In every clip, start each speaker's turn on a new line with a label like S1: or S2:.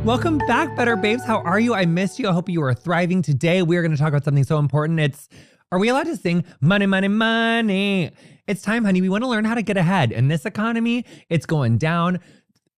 S1: Welcome back, Better Babes. How are you? I missed you. I hope you are thriving. Today, we are going to talk about something so important. Are we allowed to sing money, money, money? It's time, honey. We want to learn how to get ahead. In this economy, it's going down.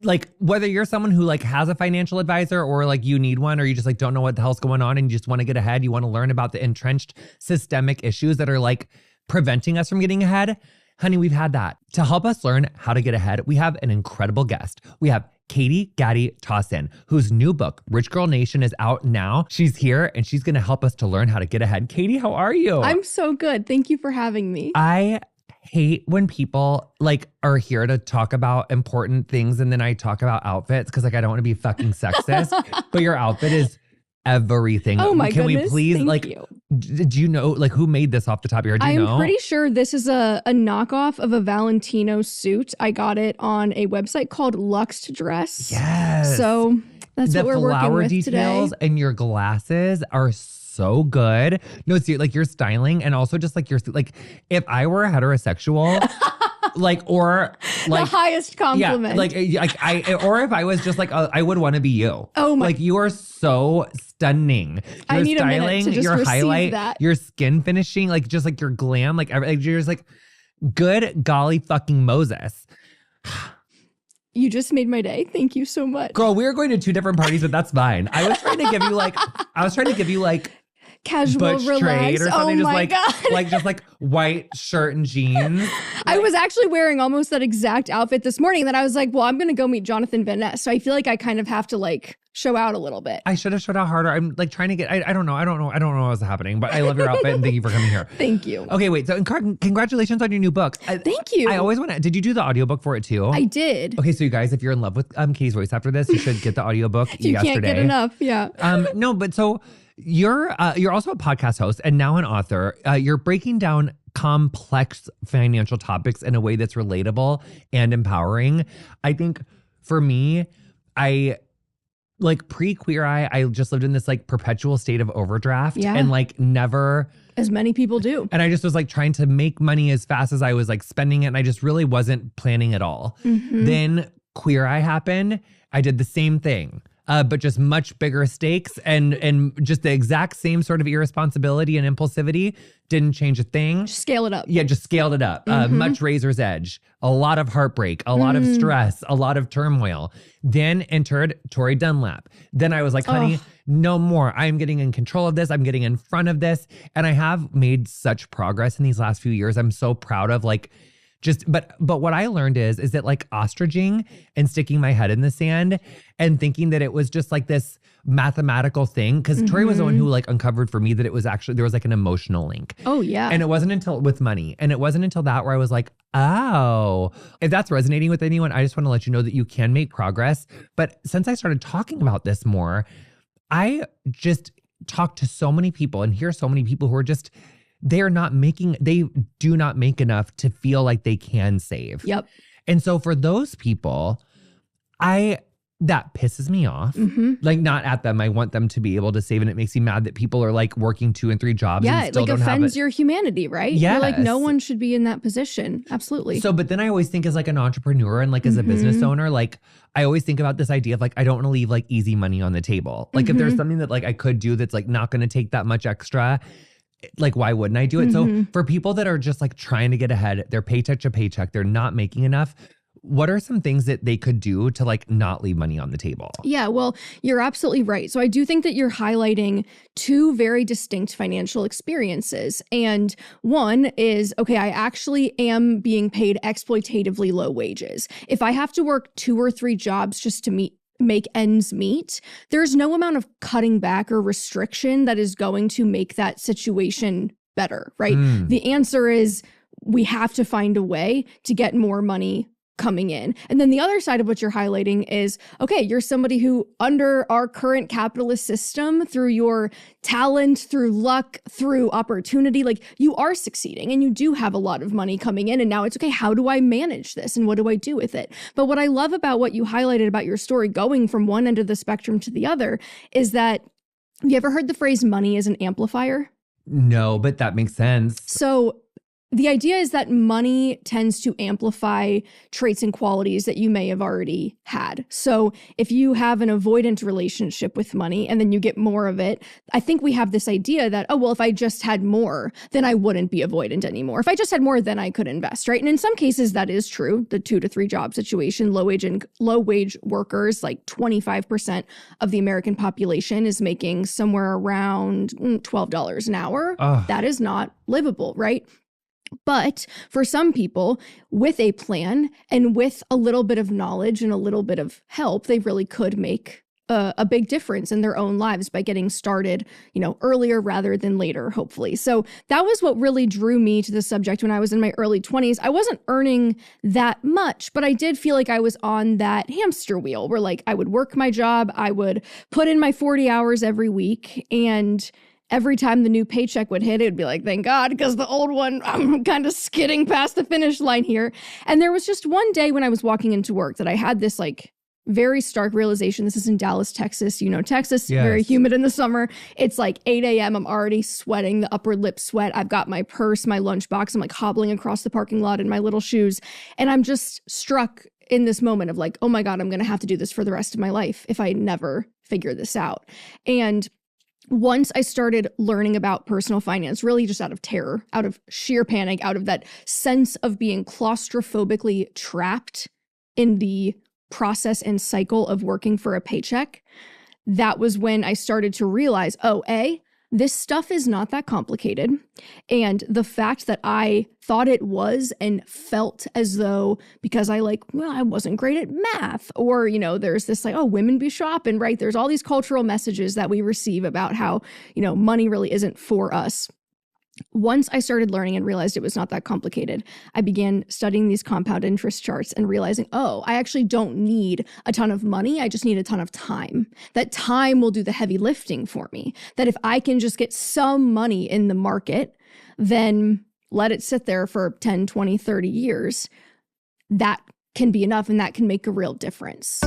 S1: Like, whether you're someone who like has a financial advisor or like you need one, or you just like don't know what the hell's going on and you just want to get ahead, you want to learn about the entrenched systemic issues that are like preventing us from getting ahead. Honey, we've had that. To help us learn how to get ahead, we have an incredible guest. We have Katie Gatti Tauson, whose new book, Rich Girl Nation, is out now. She's here and she's going to help us to learn how to get ahead. Katie, how are you?
S2: I'm so good. Thank you for having me.
S1: I hate when people like are here to talk about important things and then I talk about outfits because like I don't want to be fucking sexist, but your outfit is everything.
S2: Oh my
S1: Can
S2: goodness.
S1: we please
S2: Thank
S1: like
S2: you.
S1: Did you know like who made this off the top of your head? Do you know?
S2: I'm pretty sure this is a knockoff of a Valentino suit. I got it on a website called Luxe Dress.
S1: Yes.
S2: So that's what we're working
S1: The flower
S2: with
S1: details
S2: today.
S1: and your glasses are so good. No, see, like your styling and also just like your like if I were a heterosexual like or like
S2: the highest compliment.
S1: Yeah, like I or if I was just like I would want to be you.
S2: Oh my!
S1: Like you are so stunning. Your
S2: I need
S1: styling,
S2: a minute to just
S1: your
S2: receive
S1: highlight,
S2: that.
S1: your skin finishing, like just like your glam, like you're just like good golly fucking Moses.
S2: You just made my day. Thank you so much.
S1: Girl, we are going to two different parties, but that's fine. I was trying to give you like
S2: Casual,
S1: Butch
S2: relaxed.
S1: Trade or something,
S2: Oh
S1: just
S2: my
S1: like
S2: God.
S1: like just like white shirt and jeans.
S2: I was actually wearing almost that exact outfit this morning that I was like, well, I'm going to go meet Jonathan Van Ness. So I feel like I kind of have to like show out a little bit.
S1: I should have showed out harder. I'm like trying to get, I don't know what's happening, but I love your outfit and thank you for coming here.
S2: Thank you.
S1: Okay, wait. So congratulations on your new book.
S2: Thank you.
S1: I always want to, did you do the audiobook for it too?
S2: I did.
S1: Okay, so you guys, if you're in love with Katie's voice after this, you should get the audiobook
S2: You
S1: yesterday.
S2: can't get enough. Yeah.
S1: No, but so you're also a podcast host and now an author. You're breaking down complex financial topics in a way that's relatable and empowering. I think for me, I like pre-Queer Eye, I just lived in this like perpetual state of overdraft and like never,
S2: as many people do.
S1: and I just was like trying to make money as fast as I was like spending it. And I just really wasn't planning at all.
S2: Mm-hmm.
S1: Then Queer Eye happened. I did the same thing. But just much bigger stakes and just the exact same sort of irresponsibility and impulsivity. Didn't change a thing.
S2: Just scale it up.
S1: Yeah, just scaled it up. Much razor's edge. A lot of heartbreak, a lot of stress, a lot of turmoil. Then entered Tori Dunlap. Then I was like, honey, no more. I'm getting in control of this. I'm getting in front of this. And I have made such progress in these last few years. I'm so proud of like, but what I learned is that like ostriching and sticking my head in the sand and thinking that it was just like this mathematical thing. Cause Tori was the one who like uncovered for me that it was actually, there was like an emotional link.
S2: Oh yeah.
S1: And it wasn't until with money. And it wasn't until that where I was like, oh, if that's resonating with anyone, I just want to let you know that you can make progress. But since I started talking about this more, I just talk to so many people and hear so many people who are just, they do not make enough to feel like they can save.
S2: Yep.
S1: And so for those people, that pisses me off.
S2: Mm-hmm.
S1: Like not at them. I want them to be able to save. And it makes me mad that people are like working 2 and 3 jobs.
S2: Yeah,
S1: and
S2: it
S1: still
S2: like
S1: don't have
S2: offends
S1: it.
S2: your humanity, right?
S1: Yes.
S2: You're like, no one should be in that position. Absolutely.
S1: So, but then I always think as like an entrepreneur and like as a business owner, like I always think about this idea of like, I don't want to leave like easy money on the table. Like if there's something that like I could do that's like not going to take that much extra, like why wouldn't I do it? So for people that are just like trying to get ahead, they're paycheck to paycheck, they're not making enough. What are some things that they could do to like not leave money on the table?
S2: Yeah, well, you're absolutely right. So I do think that you're highlighting 2 very distinct financial experiences. And one is, okay, I actually am being paid exploitatively low wages. If I have to work 2 or 3 jobs just to make ends meet, there's no amount of cutting back or restriction that is going to make that situation better, right? The answer is we have to find a way to get more money coming in. And then the other side of what you're highlighting is, okay, you're somebody who under our current capitalist system, through your talent, through luck, through opportunity, like you are succeeding and you do have a lot of money coming in. And now it's okay, how do I manage this? And what do I do with it? But what I love about what you highlighted about your story going from one end of the spectrum to the other is that, have you ever heard the phrase money is an amplifier?
S1: No, but that makes sense.
S2: So the idea is that money tends to amplify traits and qualities that you may have already had. So if you have an avoidant relationship with money and then you get more of it, I think we have this idea that, oh, well, if I just had more, then I wouldn't be avoidant anymore. If I just had more, then I could invest, right? And in some cases, that is true. The 2 to 3 job situation, low wage workers, like 25% of the American population is making somewhere around $12 an hour.
S1: Ugh.
S2: That is not livable, right? But for some people, with a plan and with a little bit of knowledge and a little bit of help, they really could make a big difference in their own lives by getting started, earlier rather than later, hopefully. So that was what really drew me to the subject when I was in my early 20s. I wasn't earning that much, but I did feel like I was on that hamster wheel where like I would work my job, I would put in my 40 hours every week, and every time the new paycheck would hit, it would be like, thank God, because the old one, I'm kind of skidding past the finish line here. And there was just one day when I was walking into work that I had this like very stark realization. This is in Dallas, Texas. Texas,
S1: Yes.
S2: Very humid in the summer. It's like 8 a.m. I'm already sweating, the upper lip sweat. I've got my purse, my lunchbox. I'm like hobbling across the parking lot in my little shoes. And I'm just struck in this moment of like, oh my God, I'm going to have to do this for the rest of my life if I never figure this out. And once I started learning about personal finance, really just out of terror, out of sheer panic, out of that sense of being claustrophobically trapped in the process and cycle of working for a paycheck, that was when I started to realize, this stuff is not that complicated. And the fact that I thought it was and felt as though because I wasn't great at math, or, there's this like, oh, women be shopping, right? There's all these cultural messages that we receive about how, money really isn't for us. Once I started learning and realized it was not that complicated, I began studying these compound interest charts and realizing, I actually don't need a ton of money. I just need a ton of time. That time will do the heavy lifting for me. That if I can just get some money in the market, then let it sit there for 10, 20, 30 years. That can be enough, and that can make a real difference.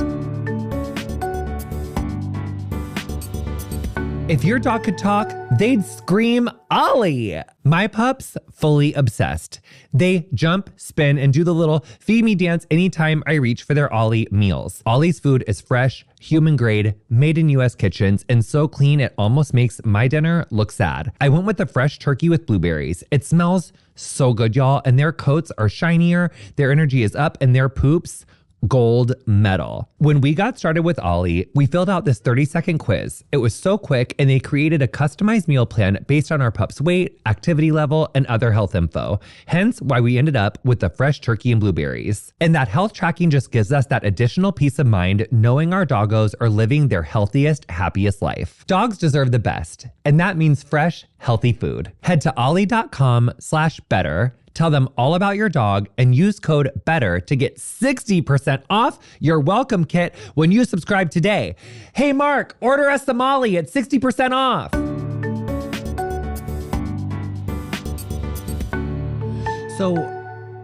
S1: If your dog could talk, they'd scream Ollie. My pups, fully obsessed. They jump, spin, and do the little feed me dance anytime I reach for their Ollie meals. Ollie's food is fresh, human grade, made in US kitchens, and so clean it almost makes my dinner look sad. I went with the fresh turkey with blueberries. It smells so good, y'all, and their coats are shinier, their energy is up, and their poops, gold medal. When we got started with Ollie, we filled out this 30-second quiz. It was so quick, and they created a customized meal plan based on our pup's weight, activity level, and other health info. Hence why we ended up with the fresh turkey and blueberries. And that health tracking just gives us that additional peace of mind knowing our doggos are living their healthiest, happiest life. Dogs deserve the best, and that means fresh, healthy food. Head to ollie.com/better. Tell them all about your dog and use code BETTER to get 60% off your welcome kit when you subscribe today. Hey, Mark, order us some Ollie at 60% off. So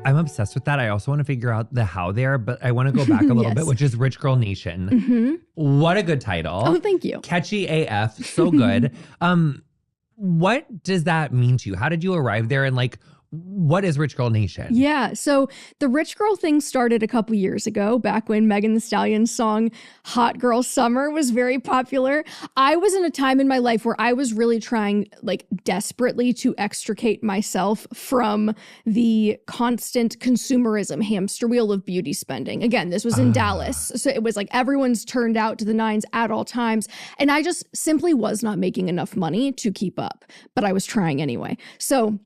S1: I'm obsessed with that. I also want to figure out the how there, but I want to go back a little bit, which is Rich Girl Nation.
S2: Mm-hmm.
S1: What a good title.
S2: Oh, thank you.
S1: Catchy AF. So good. What does that mean to you? How did you arrive there? And like, what is Rich Girl Nation?
S2: Yeah, so the Rich Girl thing started a couple years ago, back when Megan Thee Stallion's song Hot Girl Summer was very popular. I was in a time in my life where I was really trying, like, desperately to extricate myself from the constant consumerism hamster wheel of beauty spending. Again, this was in Dallas, so it was like everyone's turned out to the nines at all times, and I just simply was not making enough money to keep up, but I was trying anyway. So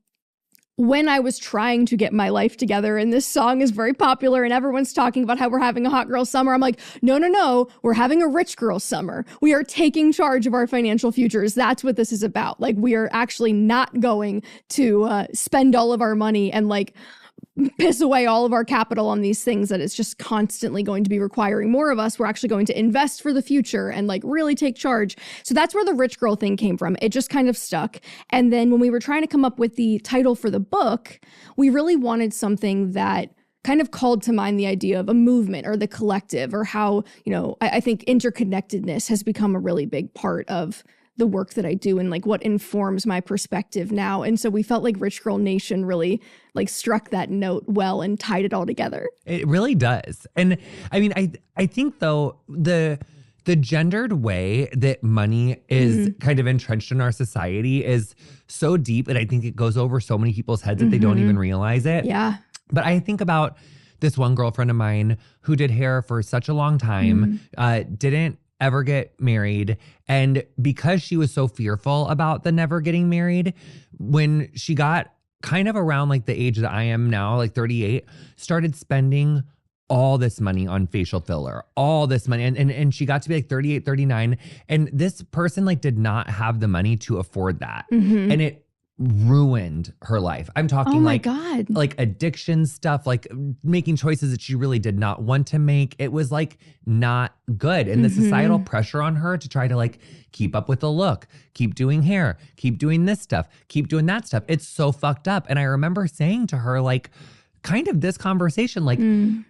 S2: when I was trying to get my life together and this song is very popular and everyone's talking about how we're having a hot girl summer, I'm like, no, we're having a rich girl summer. We are taking charge of our financial futures. That's what this is about. Like, we are actually not going to spend all of our money and like piss away all of our capital on these things that is just constantly going to be requiring more of us. We're actually going to invest for the future and like really take charge. So that's where the rich girl thing came from. It just kind of stuck. And then when we were trying to come up with the title for the book, we really wanted something that kind of called to mind the idea of a movement or the collective, or how, I think interconnectedness has become a really big part of the work that I do and like what informs my perspective now. And so we felt like Rich Girl Nation really like struck that note well and tied it all together.
S1: It really does. And I mean, I think though the gendered way that money is kind of entrenched in our society is so deep, and I think it goes over so many people's heads that they don't even realize it.
S2: Yeah.
S1: But I think about this one girlfriend of mine who did hair for such a long time, didn't ever get married. And because she was so fearful about the never getting married, when she got kind of around like the age that I am now, like 38, started spending all this money on facial filler, all this money. And she got to be like 38, 39. And this person like did not have the money to afford that. And it ruined her life. I'm talking like addiction stuff, like making choices that she really did not want to make. It was like not good. And the societal pressure on her to try to like keep up with the look, keep doing hair, keep doing this stuff, keep doing that stuff. It's so fucked up. And I remember saying to her, like, kind of this conversation, like,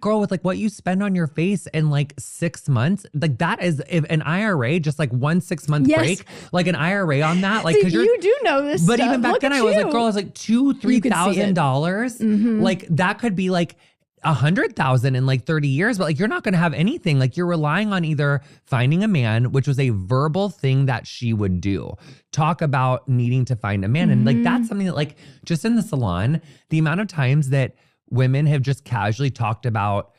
S1: girl, with like what you spend on your face in like 6 months, like that is if an IRA, just like 1 6-month break, like an IRA on that, like, because
S2: you do know this.
S1: But
S2: stuff.
S1: even back then, I was like, girl, I was like $2,000-$3,000, like that could be like 100,000 in like 30 years, but like you're not going to have anything. Like you're relying on either finding a man, which was a verbal thing that she would do, talk about needing to find a man, and like that's something that like just in the salon, the amount of times that women have just casually talked about,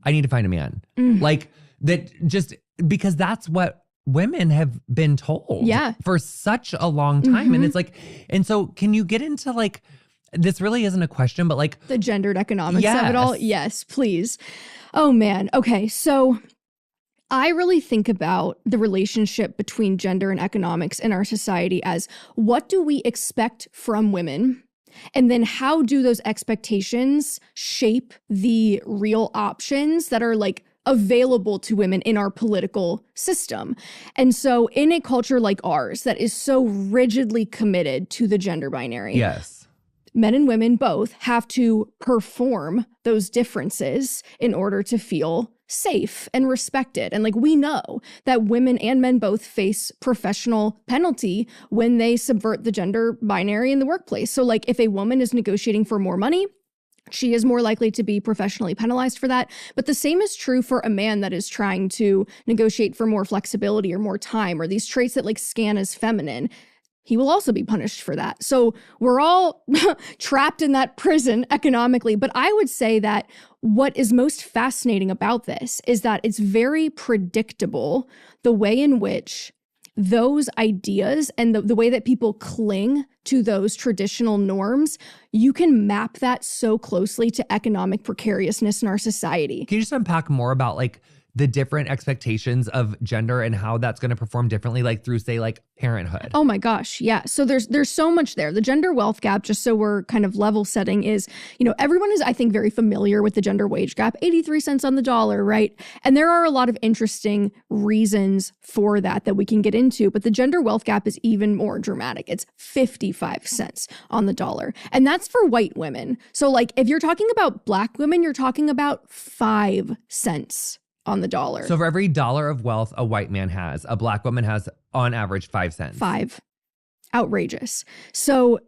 S1: I need to find a man. Like that, just because that's what women have been told for such a long time. And it's like, and so can you get into like, this really isn't a question, but like
S2: the gendered economics of it all? Yes, please. Oh man. Okay. So I really think about the relationship between gender and economics in our society as what do we expect from women? And then how do those expectations shape the real options that are like available to women in our political system? And so in a culture like ours that is so rigidly committed to the gender binary, men and women both have to perform those differences in order to feel safe and respected. And like we know that women and men both face professional penalty when they subvert the gender binary in the workplace. So like if a woman is negotiating for more money, she is more likely to be professionally penalized for that. But the same is true for a man that is trying to negotiate for more flexibility or more time or these traits that like scan as feminine. He will also be punished for that. So we're all trapped in that prison economically. But I would say that what is most fascinating about this is that it's very predictable the way in which those ideas and the way that people cling to those traditional norms, you can map that so closely to economic precariousness in our society.
S1: Can you just unpack more about like the different expectations of gender and how that's going to perform differently, like through, say, like parenthood? Oh
S2: my gosh. Yeah. So there's so much there. The gender wealth gap, just so we're kind of level setting, is, you know, everyone is, I think, very familiar with the gender wage gap, 83 cents on the dollar, right? And there are a lot of interesting reasons for that we can get into, but the gender wealth gap is even more dramatic. It's 55 cents on the dollar. And that's for white women. So like if you're talking about Black women, you're talking about 5 cents on the dollar.
S1: So for every dollar of wealth a white man has, a Black woman has on average 5 cents.
S2: 5. Outrageous. So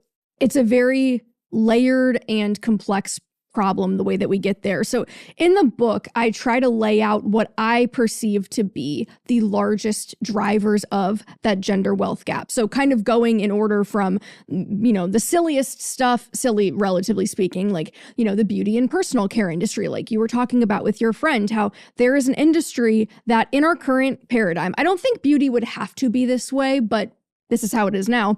S2: it's a very layered and complex problem the way that we get there. So in the book, I try to lay out what I perceive to be the largest drivers of that gender wealth gap. So kind of going in order from, you know, the silliest stuff, silly relatively speaking, like, you know, the beauty and personal care industry, like you were talking about with your friend, how there is an industry that in our current paradigm, I don't think beauty would have to be this way, but this is how it is now.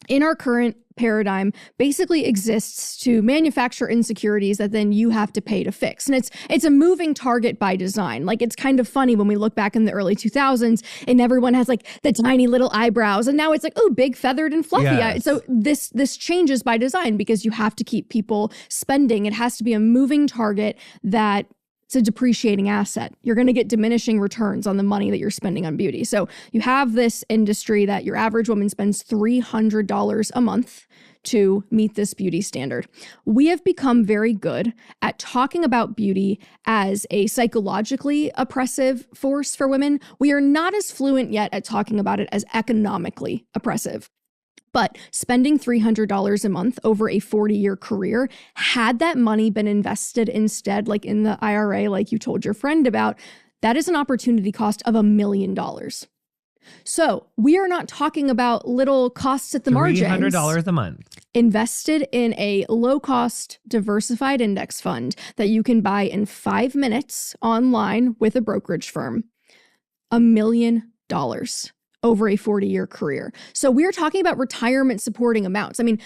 S2: In our current paradigm basically exists to manufacture insecurities that then you have to pay to fix. And it's a moving target by design. Like it's kind of funny when we look back in the early 2000s and everyone has like the tiny little eyebrows and now it's like, oh, big feathered and fluffy.
S1: Yes.
S2: So this changes by design because you have to keep people spending. It has to be a moving target that it's a depreciating asset. You're going to get diminishing returns on the money that you're spending on beauty. So you have this industry that your average woman spends $300 a month to meet this beauty standard. We have become very good at talking about beauty as a psychologically oppressive force for women. We are not as fluent yet at talking about it as economically oppressive. But spending $300 a month over a 40-year career, had that money been invested instead, like in the IRA, like you told your friend about, that is an opportunity cost of $1 million. So we are not talking about little costs at the margins.
S1: $300 a month.
S2: Invested in a low-cost diversified index fund that you can buy in 5 minutes online with a brokerage firm. $1 million over a 40-year career. So we're talking about retirement supporting amounts. I mean,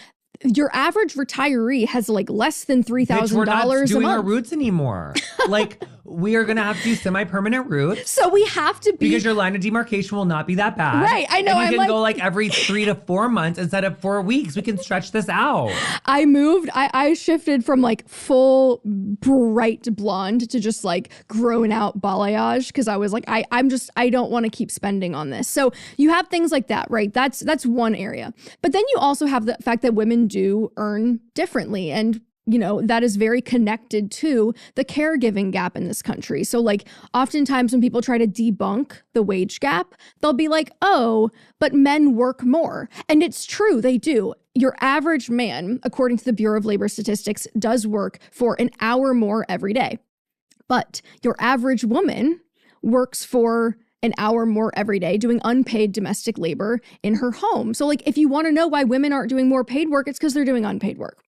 S2: your average retiree has like less than $3,000 a month.
S1: We're not doing our roots anymore. Like, we are going to have to do semi-permanent roots.
S2: So we have to be...
S1: Because your line of demarcation will not be that bad.
S2: Right, I know.
S1: And you can go like every 3 to 4 months instead of 4 weeks. We can stretch this out.
S2: I shifted from like full bright blonde to just like grown out balayage because I was like, I don't want to keep spending on this. So you have things like that, right? That's one area. But then you also have the fact that women do earn differently. And you know, that is very connected to the caregiving gap in this country. So like oftentimes when people try to debunk the wage gap, they'll be like, oh, but men work more. And it's true, they do. Your average man, according to the Bureau of Labor Statistics, does work for an hour more every day. But your average woman works for an hour more every day doing unpaid domestic labor in her home. So like if you want to know why women aren't doing more paid work, it's because they're doing unpaid work.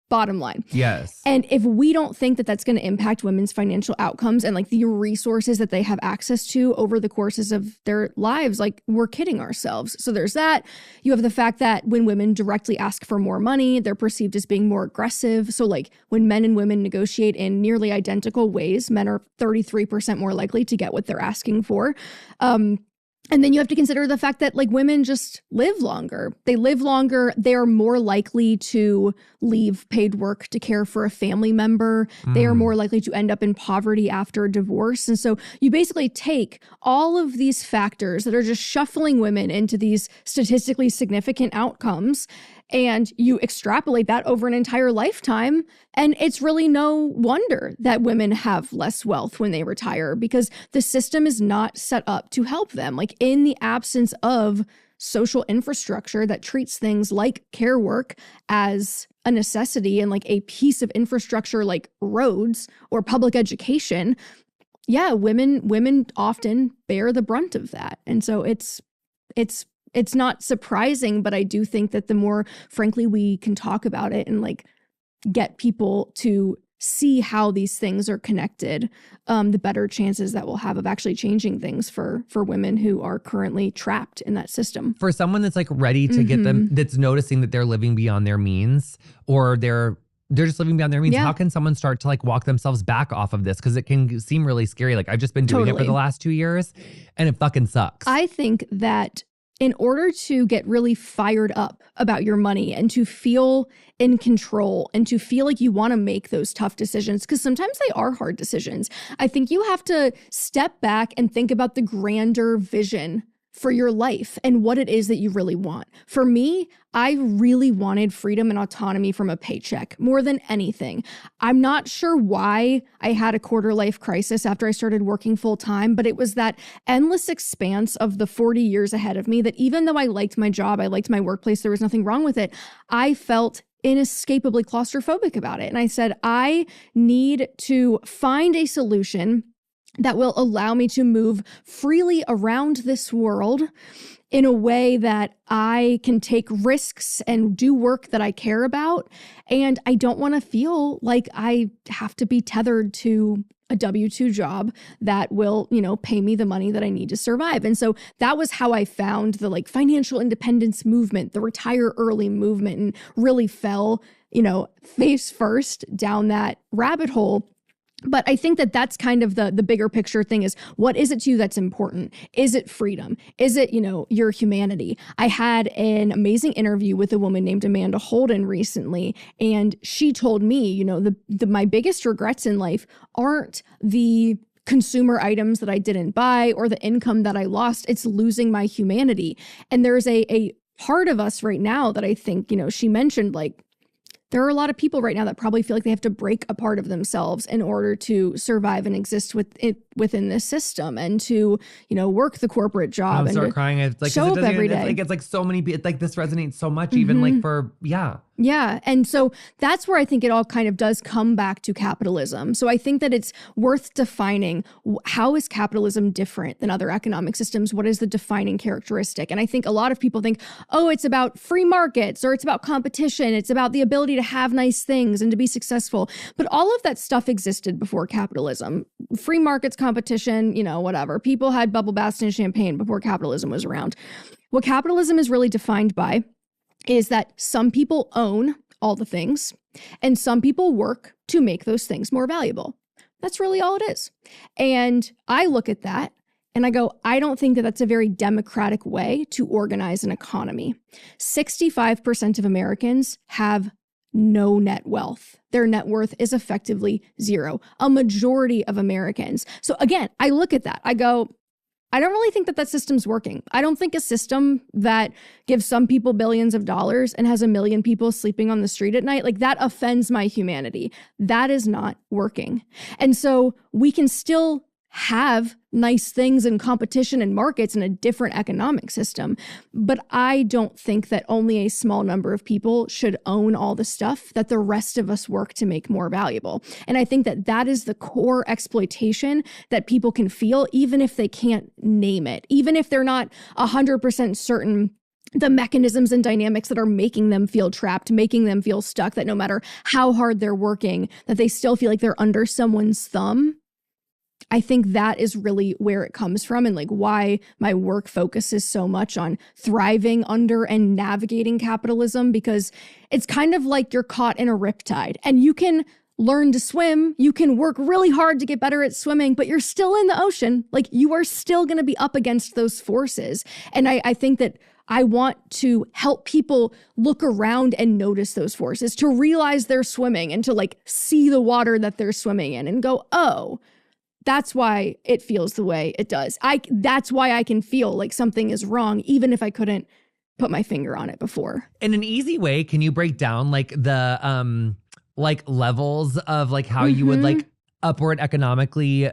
S2: Bottom line.
S1: Yes.
S2: And if we don't think that that's going to impact women's financial outcomes and like the resources that they have access to over the courses of their lives, like we're kidding ourselves. So there's that. You have the fact that when women directly ask for more money, they're perceived as being more aggressive. So like when men and women negotiate in nearly identical ways, men are 33% more likely to get what they're asking for. And then you have to consider the fact that like women just live longer. They live longer. They are more likely to leave paid work to care for a family member. They are more likely to end up in poverty after a divorce. And so you basically take all of these factors that are just shuffling women into these statistically significant outcomes and you extrapolate that over an entire lifetime. And it's really no wonder that women have less wealth when they retire because the system is not set up to help them. Like in the absence of social infrastructure that treats things like care work as a necessity and like a piece of infrastructure like roads or public education, yeah, women often bear the brunt of that. And so it's not surprising, but I do think that the more, frankly, we can talk about it and like get people to see how these things are connected, the better chances that we'll have of actually changing things for women who are currently trapped in that system.
S1: For someone that's like ready to get them, that's noticing that they're living beyond their means or they're just living beyond their means. Yeah. How can someone start to like walk themselves back off of this? Because it can seem really scary. Like I've just been doing it for the last 2 years and it fucking sucks.
S2: I think that in order to get really fired up about your money and to feel in control and to feel like you want to make those tough decisions, because sometimes they are hard decisions, I think you have to step back and think about the grander vision for your life and what it is that you really want. For me, I really wanted freedom and autonomy from a paycheck more than anything. I'm not sure why I had a quarter life crisis after I started working full time, but it was that endless expanse of the 40 years ahead of me that even though I liked my job, I liked my workplace, there was nothing wrong with it, I felt inescapably claustrophobic about it. And I said, I need to find a solution that will allow me to move freely around this world in a way that I can take risks and do work that I care about. And I don't want to feel like I have to be tethered to a W-2 job that will, pay me the money that I need to survive. And so that was how I found the like financial independence movement, the retire early movement, and really fell, face first down that rabbit hole. But I think that that's kind of the bigger picture thing is, what is it to you that's important? Is it freedom? Is it, your humanity? I had an amazing interview with a woman named Amanda Holden recently, and she told me, my biggest regrets in life aren't the consumer items that I didn't buy or the income that I lost. It's losing my humanity. And there's a part of us right now that I think, she mentioned, like, there are a lot of people right now that probably feel like they have to break a part of themselves in order to survive and exist within this system and to, work the corporate job.
S1: I'm start crying. It's like,
S2: show up every day.
S1: It's like so many, like this resonates so much, even like for, yeah.
S2: Yeah. And so that's where I think it all kind of does come back to capitalism. So I think that it's worth defining, how is capitalism different than other economic systems? What is the defining characteristic? And I think a lot of people think, oh, it's about free markets or it's about competition. It's about the ability to have nice things and to be successful. But all of that stuff existed before capitalism. Free markets, competition, whatever. People had bubble baths and champagne before capitalism was around. What capitalism is really defined by is that some people own all the things and some people work to make those things more valuable. That's really all it is. And I look at that and I go, I don't think that that's a very democratic way to organize an economy. 65% of Americans have no net wealth. Their net worth is effectively zero. A majority of Americans. So again, I look at that. I go, I don't really think that system's working. I don't think a system that gives some people billions of dollars and has 1 million people sleeping on the street at night, like that offends my humanity. That is not working. And so we can still have nice things and competition and markets in a different economic system. But I don't think that only a small number of people should own all the stuff that the rest of us work to make more valuable. And I think that that is the core exploitation that people can feel, even if they can't name it, even if they're not 100% certain the mechanisms and dynamics that are making them feel trapped, making them feel stuck, that no matter how hard they're working, that they still feel like they're under someone's thumb. I think that is really where it comes from and like why my work focuses so much on thriving under and navigating capitalism, because it's kind of like you're caught in a riptide and you can learn to swim. You can work really hard to get better at swimming, but you're still in the ocean. Like you are still going to be up against those forces. And I think that I want to help people look around and notice those forces, to realize they're swimming and to like see the water that they're swimming in and go, oh, that's why it feels the way it does. That's why I can feel like something is wrong, even if I couldn't put my finger on it before.
S1: In an easy way, can you break down like the like levels of like how you would like upward economically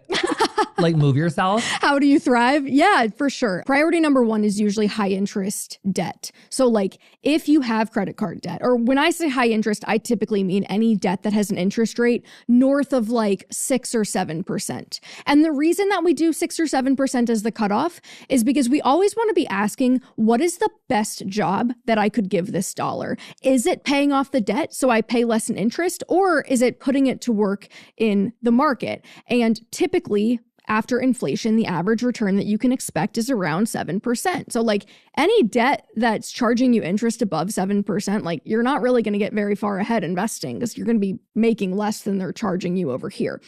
S1: like move yourself?
S2: How do you thrive? Yeah, for sure. Priority number 1 is usually high interest debt. So like if you have credit card debt, or when I say high interest, I typically mean any debt that has an interest rate north of like 6 or 7%. And the reason that we do 6 or 7% as the cutoff is because we always want to be asking, what is the best job that I could give this dollar? Is it paying off the debt so I pay less in interest, or is it putting it to work in the market? And typically, after inflation, the average return that you can expect is around 7%. So like any debt that's charging you interest above 7%, like you're not really going to get very far ahead investing because you're going to be making less than they're charging you over here.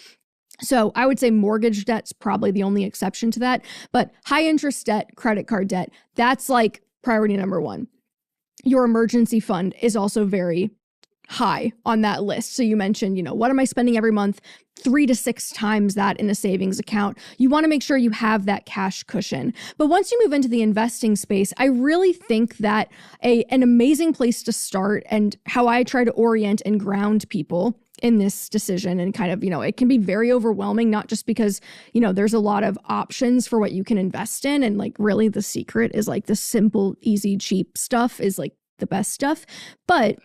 S2: So I would say mortgage debt's probably the only exception to that. But high interest debt, credit card debt, that's like priority number 1. Your emergency fund is also very high on that list. So you mentioned, what am I spending every month? 3 to 6 times that in a savings account. You want to make sure you have that cash cushion. But once you move into the investing space, I really think that an amazing place to start, and how I try to orient and ground people in this decision, and kind of, it can be very overwhelming, not just because, there's a lot of options for what you can invest in. And like really the secret is like the simple, easy, cheap stuff is like the best stuff. But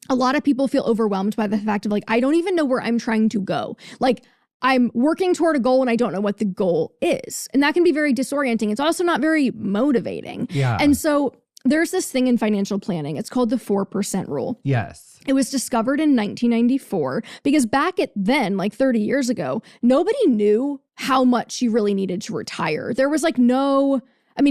S2: a lot of people feel overwhelmed by the fact of like, I don't even know where I'm trying to go. Like I'm working toward a goal and I don't know what the goal is. And that can be very disorienting. It's also not very motivating.
S1: Yeah.
S2: And so there's this thing in financial planning. It's called the 4% rule.
S1: Yes.
S2: It was discovered in 1994 because back then, like 30 years ago, nobody knew how much you really needed to retire. There was like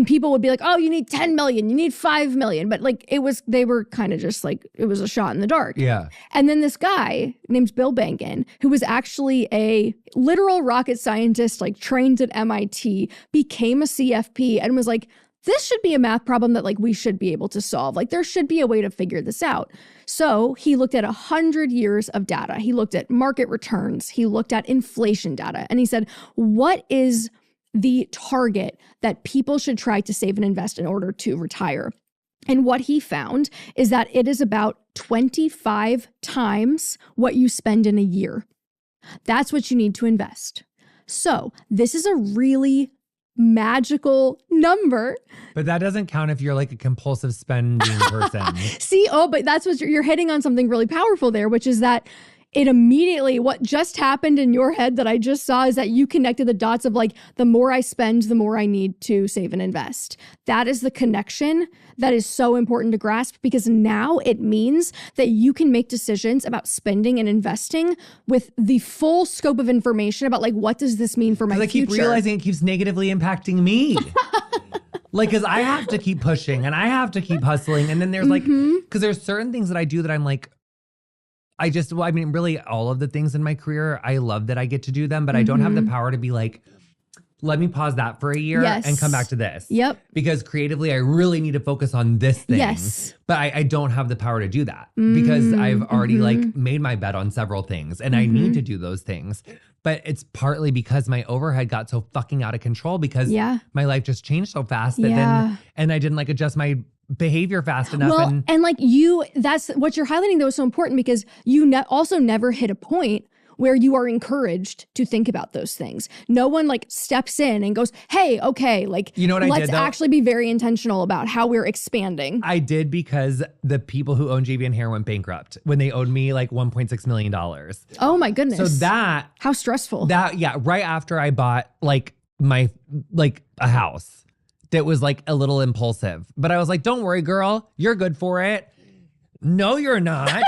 S2: people would be like, oh, you need 10 million, you need 5 million. But like they were kind of just like, it was a shot in the dark.
S1: Yeah.
S2: And then this guy named Bill Bengen, who was actually a literal rocket scientist, like trained at MIT, became a CFP and was like, this should be a math problem that like we should be able to solve. Like there should be a way to figure this out. So he looked at 100 years of data. He looked at market returns. He looked at inflation data. And he said, what is the target that people should try to save and invest in order to retire? And what he found is that it is about 25 times what you spend in a year. That's what you need to invest. So this is a really magical number.
S1: But that doesn't count if you're like a compulsive spending person.
S2: See, but that's what you're hitting on something really powerful there, which is that it immediately, what just happened in your head that I just saw is that you connected the dots of like, the more I spend, the more I need to save and invest. That is the connection that is so important to grasp, because now it means that you can make decisions about spending and investing with the full scope of information about like, what does this mean for my future?
S1: I keep realizing it keeps negatively impacting me. Like, because I have to keep pushing and I have to keep hustling. And then there's like, because there's certain things that I do that I'm like, really all of the things in my career, I love that I get to do them, but I don't have the power to be like, let me pause that for a year and come back to this.
S2: Yep.
S1: Because creatively, I really need to focus on this thing.
S2: Yes.
S1: But I don't have the power to do that because I've already like made my bet on several things and I need to do those things. But it's partly because my overhead got so fucking out of control because my life just changed so fast that then, and I didn't like adjust my behavior fast enough.
S2: Well, and like that's what you're highlighting though is so important, because you also never hit a point where you are encouraged to think about those things. No one like steps in and goes, hey, okay, like,
S1: you know what
S2: let's actually be very intentional about how we're expanding.
S1: I did, because the people who own JVN Hair went bankrupt when they owed me like $1.6 million.
S2: Oh my goodness.
S1: So
S2: how stressful.
S1: Right after I bought like a house that was like a little impulsive, but I was like, don't worry, girl, you're good for it. No, you're not.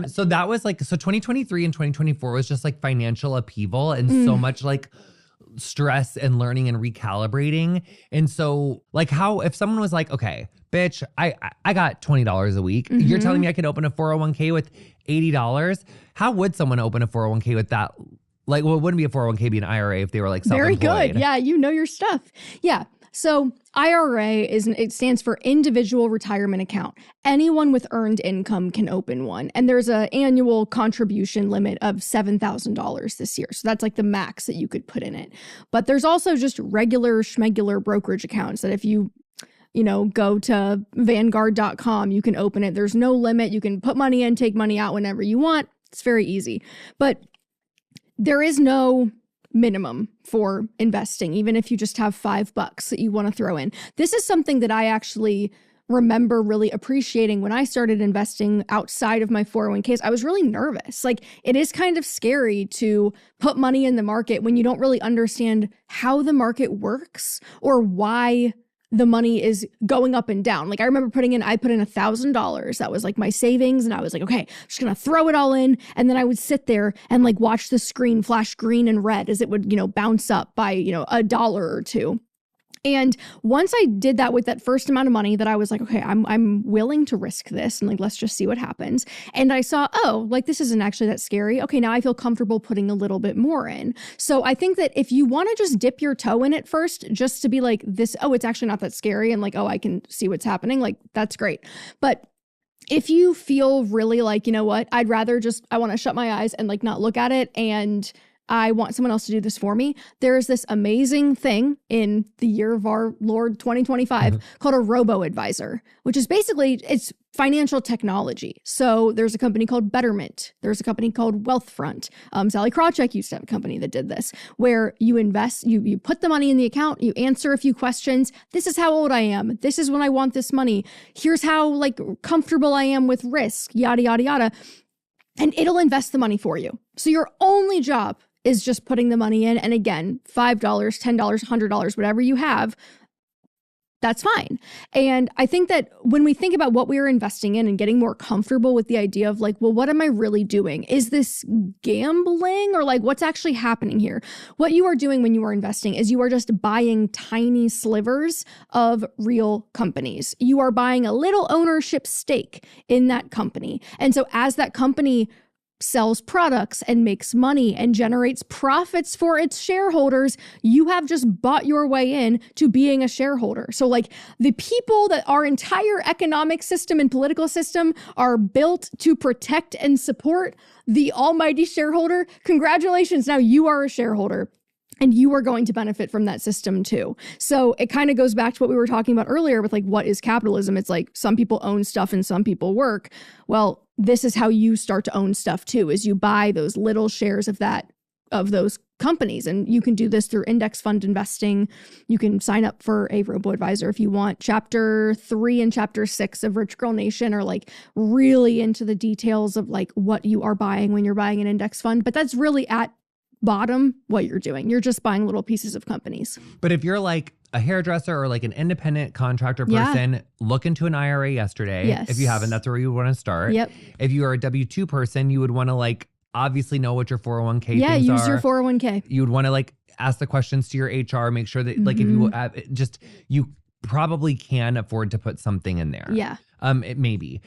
S1: So that was like, so 2023 and 2024 was just like financial upheaval and so much like stress and learning and recalibrating. And so like if someone was like, okay, bitch, I got $20 a week. You're telling me I could open a 401k with $80. How would someone open a 401k with that? Like, well, it wouldn't be a 401k, be an IRA if they were like self-employed.
S2: Very good. Yeah, you know your stuff. Yeah. So IRA it stands for Individual Retirement Account. Anyone with earned income can open one. And there's an annual contribution limit of $7,000 this year. So that's like the max that you could put in it. But there's also just regular schmegular brokerage accounts that if you go to Vanguard.com, you can open it. There's no limit. You can put money in, take money out whenever you want. It's very easy. But there is no minimum for investing, even if you just have $5 that you want to throw in. This is something that I actually remember really appreciating when I started investing outside of my 401ks. I was really nervous. Like, it is kind of scary to put money in the market when you don't really understand how the market works or why the money is going up and down. Like, I remember I put in $1,000. That was like my savings. And I was like, okay, I'm just going to throw it all in. And then I would sit there and like watch the screen flash green and red as it would, bounce up by, $1 or $2. And once I did that with that first amount of money that I was like, okay, I'm willing to risk this and like, let's just see what happens. And I saw, like this isn't actually that scary. Okay, now I feel comfortable putting a little bit more in. So I think that if you want to just dip your toe in it first, just to be like this, it's actually not that scary. And like, I can see what's happening. Like, that's great. But if you feel really like, you know what, I want to shut my eyes and like not look at it, and I want someone else to do this for me. There is this amazing thing in the year of our Lord 2025 called a robo-advisor, which is basically, it's financial technology. So there's a company called Betterment. There's a company called Wealthfront. Sally Krawcheck used to have a company that did this, where you invest, you put the money in the account, you answer a few questions. This is how old I am. This is when I want this money. Here's how like comfortable I am with risk, yada, yada, yada. And it'll invest the money for you. So your only job is just putting the money in. And again, $5, $10, $100, whatever you have, that's fine. And I think that when we think about what we are investing in and getting more comfortable with the idea of like, well, what am I really doing? Is this gambling or like what's actually happening here? What you are doing when you are investing is you are just buying tiny slivers of real companies. You are buying a little ownership stake in that company. And so as that company sells products and makes money and generates profits for its shareholders, you have just bought your way in to being a shareholder. So like the people that our entire economic system and political system are built to protect and support, the almighty shareholder, congratulations, now you are a shareholder. And you are going to benefit from that system too. So it kind of goes back to what we were talking about earlier with like, what is capitalism? It's like some people own stuff and some people work. Well, this is how you start to own stuff too, is you buy those little shares of those companies. And you can do this through index fund investing. You can sign up for a robo-advisor if you want. Chapter 3 and chapter 6 of Rich Girl Nation are like really into the details of like what you are buying when you're buying an index fund. But that's really at bottom what you're doing. You're just buying little pieces of companies.
S1: But if you're like a hairdresser or like an independent contractor person, look into an IRA yesterday.
S2: Yes.
S1: If you haven't, that's where you want to start.
S2: Yep.
S1: If you are a W-2 person, you would want to like obviously know what your 401k things are.
S2: Yeah, use your 401k.
S1: You would want to like ask the questions to your HR, make sure that like if you you probably can afford to put something in there.
S2: Yeah.
S1: It may be.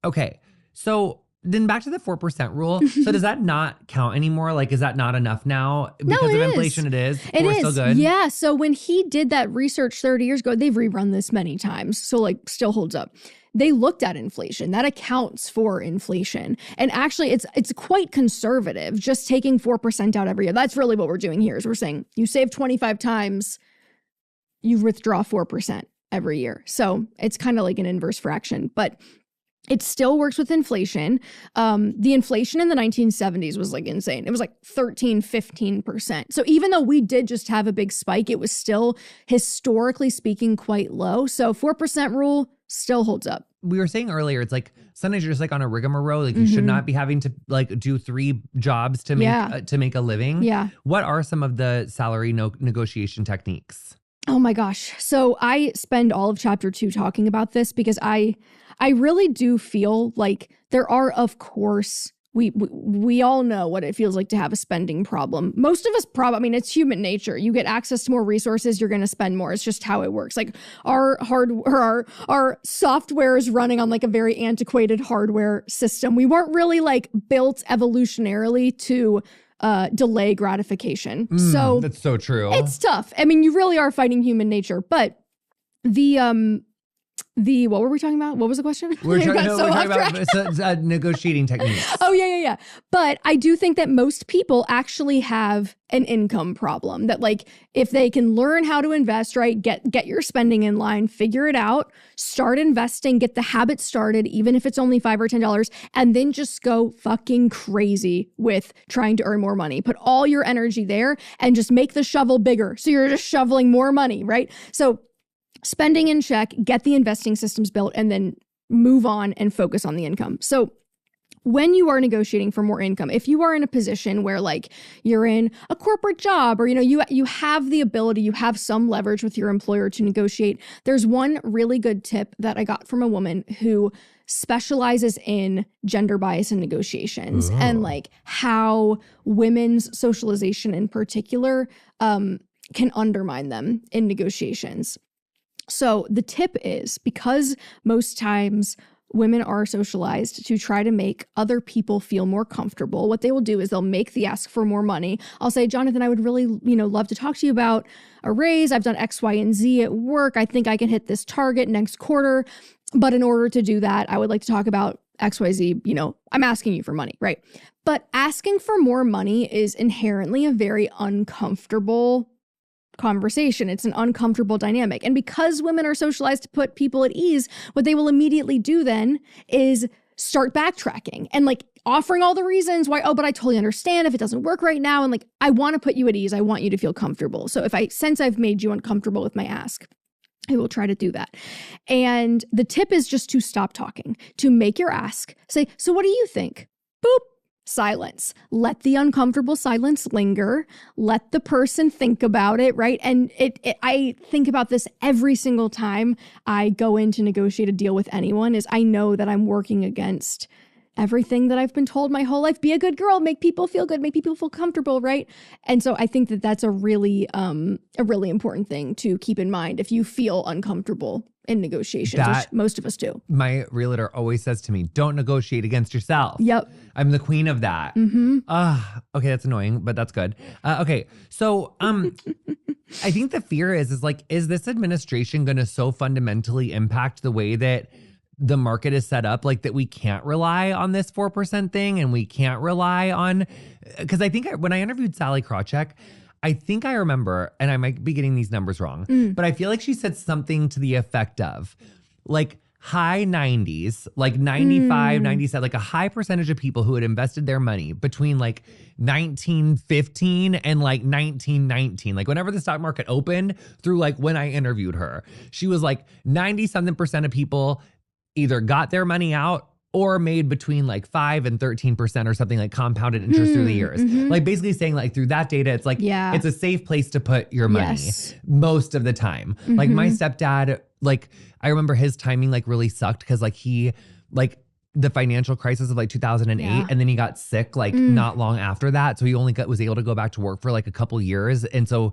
S1: Okay. So then back to the 4% rule. So does that not count anymore? Like, is that not enough now? Because of inflation, it is.
S2: It is.
S1: Still good?
S2: Yeah. So when he did that research 30 years ago, they've rerun this many times. So like still holds up. They looked at inflation. That accounts for inflation. And actually it's quite conservative, just taking 4% out every year. That's really what we're doing here is we're saying you save 25 times, you withdraw 4% every year. So it's kind of like an inverse fraction, but it still works with inflation. The inflation in the 1970s was like insane. It was like 13, 15%. So even though we did just have a big spike, it was still historically speaking quite low. So 4% rule still holds up.
S1: We were saying earlier, it's like sometimes you're just like on a rigmarole. Like you should not be having to like do 3 jobs to make a living.
S2: Yeah.
S1: What are some of the salary negotiation techniques?
S2: Oh my gosh. So I spend all of chapter 2 talking about this because I really do feel like there are, of course, we all know what it feels like to have a spending problem. Most of us it's human nature. You get access to more resources, you're going to spend more. It's just how it works. Like our software is running on like a very antiquated hardware system. We weren't really like built evolutionarily to delay gratification. So
S1: that's so true.
S2: It's tough. I mean, you really are fighting human nature, but what were we talking about? What was the question?
S1: We're talking about negotiating techniques.
S2: Oh, yeah. But I do think that most people actually have an income problem that like, if they can learn how to invest, right, get your spending in line, figure it out, start investing, get the habit started, even if it's only $5 or $10, and then just go fucking crazy with trying to earn more money. Put all your energy there and just make the shovel bigger. So you're just shoveling more money, right? So spending in check, get the investing systems built, and then move on and focus on the income. So when you are negotiating for more income, if you are in a position where like you're in a corporate job or, you have the ability, you have some leverage with your employer to negotiate, there's one really good tip that I got from a woman who specializes in gender bias and negotiations and like how women's socialization in particular can undermine them in negotiations. So the tip is, because most times women are socialized to try to make other people feel more comfortable, what they will do is they'll make the ask for more money. I'll say, Jonathan, I would really, love to talk to you about a raise. I've done X, Y, and Z at work. I think I can hit this target next quarter. But in order to do that, I would like to talk about X, Y, Z. I'm asking you for money, right? But asking for more money is inherently a very uncomfortable conversation. It's an uncomfortable dynamic. And because women are socialized to put people at ease, what they will immediately do then is start backtracking and like offering all the reasons why, but I totally understand if it doesn't work right now. And like, I want to put you at ease. I want you to feel comfortable. So if I sense I've made you uncomfortable with my ask, I will try to do that. And the tip is just to stop talking, to make your ask, say, so what do you think? Boop. Silence. Let the uncomfortable silence linger. Let the person think about it, right? And I think about this every single time I go in to negotiate a deal with anyone, is I know that I'm working against everything that I've been told my whole life. Be a good girl, make people feel good, make people feel comfortable, right? And so I think that that's a really important thing to keep in mind if you feel uncomfortable in negotiations, which most of us do.
S1: My realtor always says to me, don't negotiate against yourself.
S2: Yep.
S1: I'm the queen of that. Okay, that's annoying, but that's good. Okay, so I think the fear is like, is this administration going to so fundamentally impact the way that the market is set up, like that we can't rely on this 4% thing and we can't rely on, because I think when I interviewed Sally Krawcheck, I think I remember, and I might be getting these numbers wrong, but I feel like she said something to the effect of like high 90s, like 95, 97, like a high percentage of people who had invested their money between like 1915 and like 1919, like whenever the stock market opened through like when I interviewed her, she was like 90 something percent of people either got their money out or made between like 5 and 13% or something, like compounded interest through the years. Like basically saying like through that data, it's like, it's a safe place to put your money most of the time. Like my stepdad, like I remember his timing like really sucked because like he, like the financial crisis of like 2008 and then he got sick like not long after that. So he only was able to go back to work for like a couple years. And so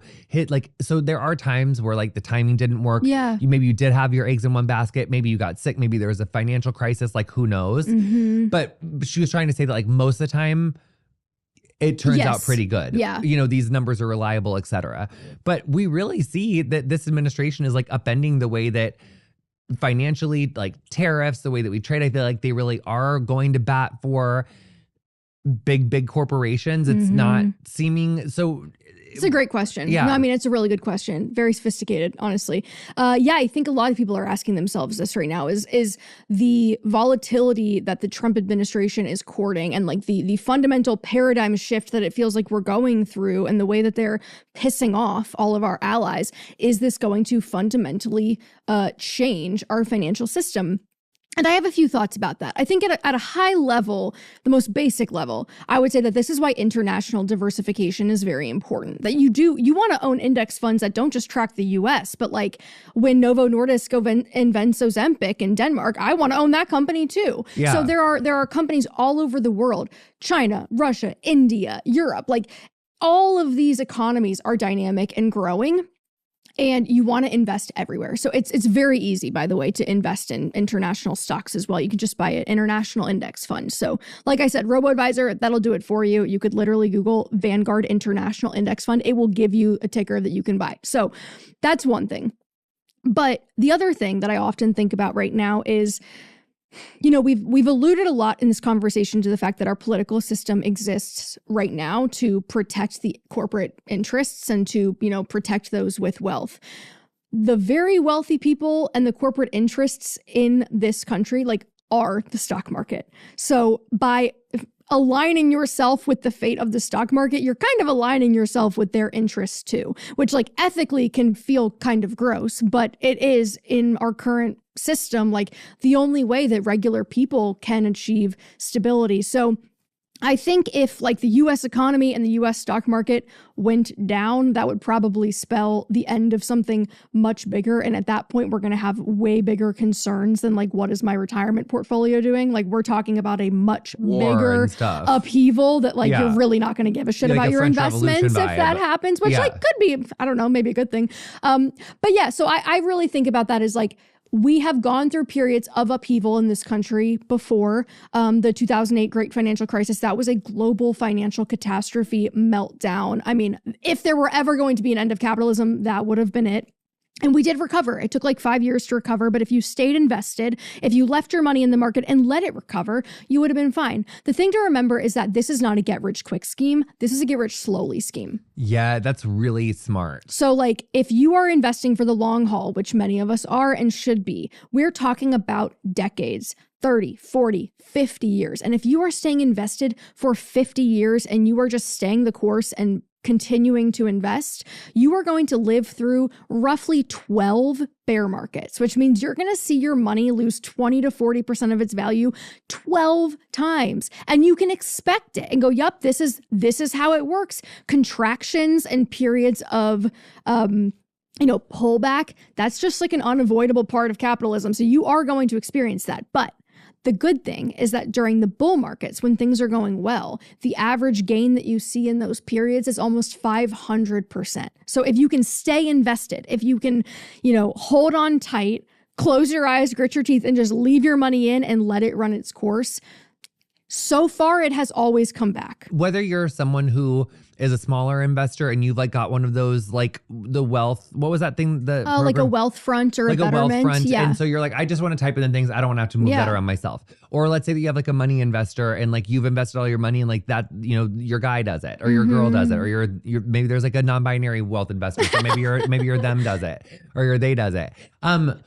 S1: so there are times where like the timing didn't work.
S2: Yeah.
S1: Maybe you did have your eggs in one basket. Maybe you got sick. Maybe there was a financial crisis, like who knows? But she was trying to say that like most of the time it turns out pretty good.
S2: Yeah.
S1: You know, these numbers are reliable, et cetera. But we really see that this administration is like upending the way that financially, like tariffs, the way that we trade. I feel like they really are going to bat for big corporations. It's not seeming so.
S2: It's a great question.
S1: Yeah.
S2: No, I mean, it's a really good question. Very sophisticated, honestly. I think a lot of people are asking themselves this right now is the volatility that the Trump administration is courting and like the fundamental paradigm shift that it feels like we're going through and the way that they're pissing off all of our allies. Is this going to fundamentally change our financial system? And I have a few thoughts about that. I think at a high level, the most basic level, I would say that this is why international diversification is very important. That you want to own index funds that don't just track the US, but like when Novo Nordisk invents Ozempic in Denmark, I want to own that company too.
S1: Yeah.
S2: So there are companies all over the world, China, Russia, India, Europe, like all of these economies are dynamic and growing. And you want to invest everywhere. So it's very easy, by the way, to invest in international stocks as well. You can just buy an international index fund. So like I said, Robo-Advisor, that'll do it for you. You could literally Google Vanguard International Index Fund. It will give you a ticker that you can buy. So that's one thing. But the other thing that I often think about right now is, you know, we've alluded a lot in this conversation to the fact that our political system exists right now to protect the corporate interests and to, you know, protect those with wealth. The very wealthy people and the corporate interests in this country, like, are the stock market. So by aligning yourself with the fate of the stock market, you're kind of aligning yourself with their interests too, which like ethically can feel kind of gross, but it is in our current system, like the only way that regular people can achieve stability. So I think if like the US economy and the US stock market went down, that would probably spell the end of something much bigger. And at that point, we're going to have way bigger concerns than like, what is my retirement portfolio doing? Like we're talking about a much bigger upheaval that like you're really not going to give a shit about your investments if that happens, which like could be, I don't know, maybe a good thing. But yeah, so I really think about that as like, we have gone through periods of upheaval in this country before the 2008 Great Financial Crisis. That was a global financial catastrophe meltdown. I mean, if there were ever going to be an end of capitalism, that would have been it. And we did recover. It took like 5 years to recover. But if you stayed invested, if you left your money in the market and let it recover, you would have been fine. The thing to remember is that this is not a get rich quick scheme. This is a get rich slowly scheme.
S1: Yeah, that's really smart.
S2: So like if you are investing for the long haul, which many of us are and should be, we're talking about decades. 30, 40, 50 years. And if you are staying invested for 50 years and you are just staying the course and continuing to invest, you are going to live through roughly 12 bear markets, which means you're going to see your money lose 20 to 40% of its value 12 times. And you can expect it and go, yep, this is how it works. Contractions and periods of pullback, that's just like an unavoidable part of capitalism. So you are going to experience that. But the good thing is that during the bull markets, when things are going well, the average gain that you see in those periods is almost 500%. So if you can stay invested, if you can, hold on tight, close your eyes, grit your teeth, and just leave your money in and let it run its course, so far it has always come back.
S1: Whether you're someone who is a smaller investor and you've like got one of those like the wealth, what was that thing?
S2: Like a Wealthfront or
S1: like
S2: a Betterment.
S1: Wealthfront.
S2: Yeah.
S1: And so you're like, I just want to type in things. I don't want to have to move that around myself. Or let's say that you have like a money investor and like you've invested all your money and like that, you know, your guy does it or your girl does it or your maybe there's like a non-binary wealth investor. So maybe your them does it or your they does it. And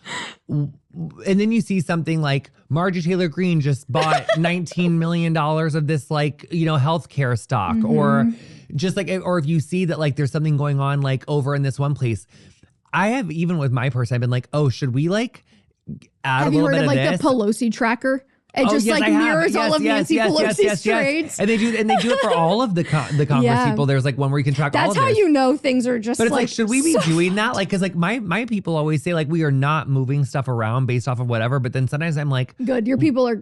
S1: then you see something like Marjorie Taylor Greene just bought $19 million of this like, you know, healthcare stock or just like, or if you see that like there's something going on like over in this one place. I have, even with my person, I've been like, oh, should we like add a little bit of this?
S2: Have you heard of like the Pelosi tracker? It just
S1: yes,
S2: like mirrors all of Nancy Pelosi's trades.
S1: And they do it for all of the Congress people. There's like one where you can track all of this.
S2: That's how you know things are just.
S1: But it's like should we be doing that? Like, because like my people always say like we are not moving stuff around based off of whatever. But then sometimes I'm like,
S2: good. Your people are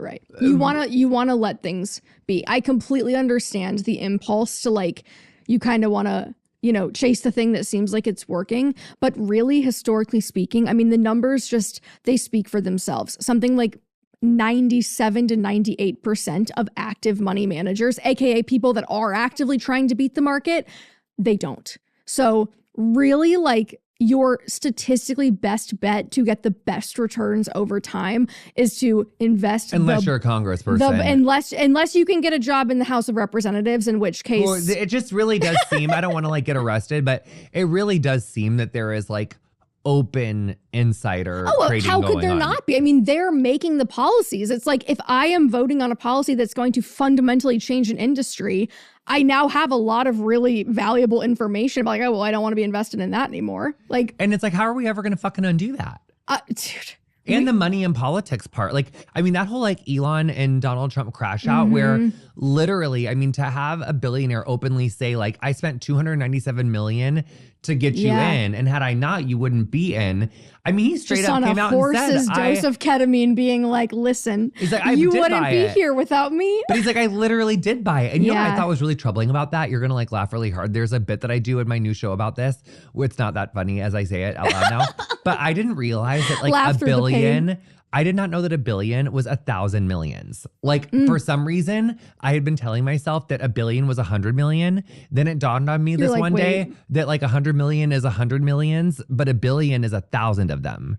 S2: right. You wanna let things be. I completely understand the impulse to like you kind of want to, you know, chase the thing that seems like it's working. But really, historically speaking, I mean, the numbers just, they speak for themselves. Something like 97 to 98% of active money managers, AKA people that are actively trying to beat the market, they don't. So really like your statistically best bet to get the best returns over time is to invest.
S1: Unless you're a congressperson.
S2: Unless you can get a job in the House of Representatives, in which case.
S1: Well, it just really does seem, I don't want to like get arrested, but it really does seem that there is like open insider trading
S2: how could there
S1: on.
S2: not be? I mean, they're making the policies. It's like if I am voting on a policy that's going to fundamentally change an industry, I now have a lot of really valuable information about like, oh, well, I don't want to be invested in that anymore. Like,
S1: and it's like, how are we ever going to fucking undo that?
S2: Dude.
S1: And the money and politics part. Like, I mean, that whole like Elon and Donald Trump crash out where literally, I mean, to have a billionaire openly say like, I spent $297 million to get you in. And had I not, you wouldn't be in. I mean, he straight up came out and said,
S2: dose of ketamine being like, listen,
S1: he's like,
S2: you wouldn't be here without me.
S1: But he's like, I literally did buy it. And you know what I thought was really troubling about that? You're going to like laugh really hard. There's a bit that I do in my new show about this. It's not that funny as I say it out loud now. But I didn't realize that like a billion, I did not know that a billion was 1,000 millions. Like for some reason, I had been telling myself that a billion was 100 million. Then it dawned on me one day that like 100 million is 100 millions, but a billion is 1,000 of them.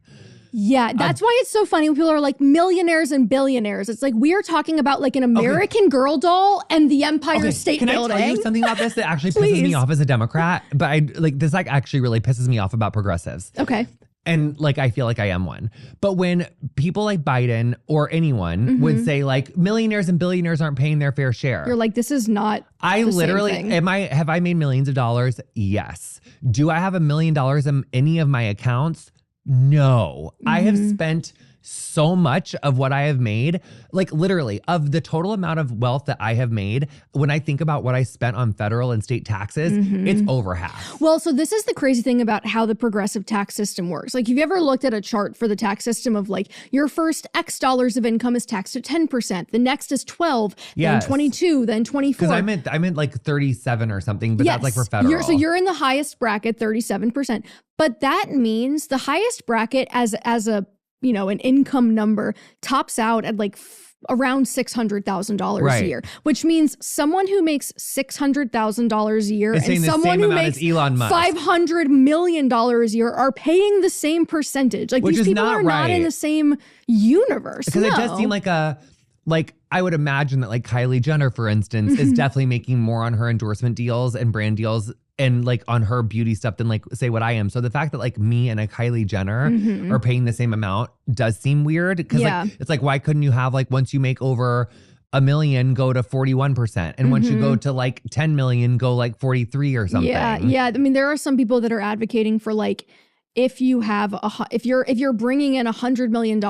S2: Yeah, that's why it's so funny when people are like millionaires and billionaires. It's like we are talking about like an American Girl doll and the Empire State Building.
S1: Can I tell you something about this that actually pisses me off as a Democrat? But I like this like actually really pisses me off about progressives.
S2: Okay.
S1: And like, I feel like I am one. But when people like Biden or anyone would say like millionaires and billionaires aren't paying their fair share.
S2: You're like, this is not
S1: I literally, have I made millions of dollars? Yes. Do I have $1 million in any of my accounts? No. I have spent so much of what I have made, like literally of the total amount of wealth that I have made, when I think about what I spent on federal and state taxes, it's over half.
S2: Well, so this is the crazy thing about how the progressive tax system works. Like, have you ever looked at a chart for the tax system of like your first X dollars of income is taxed at 10%, the next is 12, then 22, then 24.
S1: Because I meant like 37 or something, but that's like for federal.
S2: So you're in the highest bracket, 37%. But that means the highest bracket as a you know, an income number tops out at like around $600,000 a year, which means someone who makes $600,000 a year and someone who makes $500 million a year are paying the same percentage. Like, these people are not in the same universe.
S1: Because it does seem like I would imagine that like Kylie Jenner, for instance, is definitely making more on her endorsement deals and brand deals and like on her beauty stuff than like say what I am. So the fact that like me and a Kylie Jenner are paying the same amount does seem weird. Because like, it's like, why couldn't you have like once you make over $1 million go to 41%, and once you go to like 10 million go like 43 or something?
S2: Yeah. I mean, there are some people that are advocating for like, if you have if you're bringing in $100 million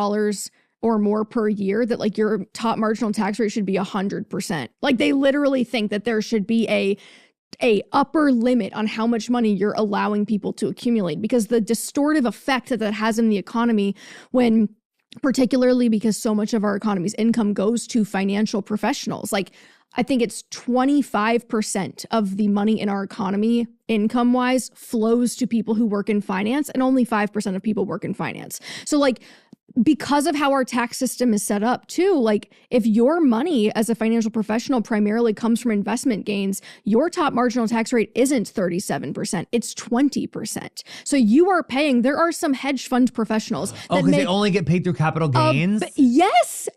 S2: or more per year, that like your top marginal tax rate should be 100%. Like, they literally think that there should be a upper limit on how much money you're allowing people to accumulate, because the distortive effect that has in the economy, when particularly because so much of our economy's income goes to financial professionals. Like, I think it's 25% of the money in our economy, income-wise, flows to people who work in finance, and only 5% of people work in finance. So like, because of how our tax system is set up too, like if your money as a financial professional primarily comes from investment gains, your top marginal tax rate isn't 37%, it's 20%. So you are paying, there are some hedge fund professionals that
S1: because they only get paid through capital gains?
S2: Yes,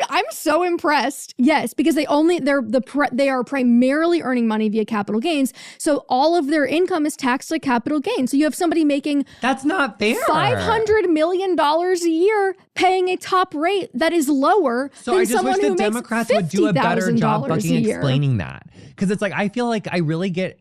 S2: I'm so impressed. Yes, because they are primarily earning money via capital gains. So all of their income is taxed like capital gains. So you have somebody making
S1: that's not fair.
S2: $500 million a year paying a top rate that is lower than someone who makes $50,000 a year. So I just wish the Democrats would do a better job fucking explaining that. Because it's like, I feel like I really get,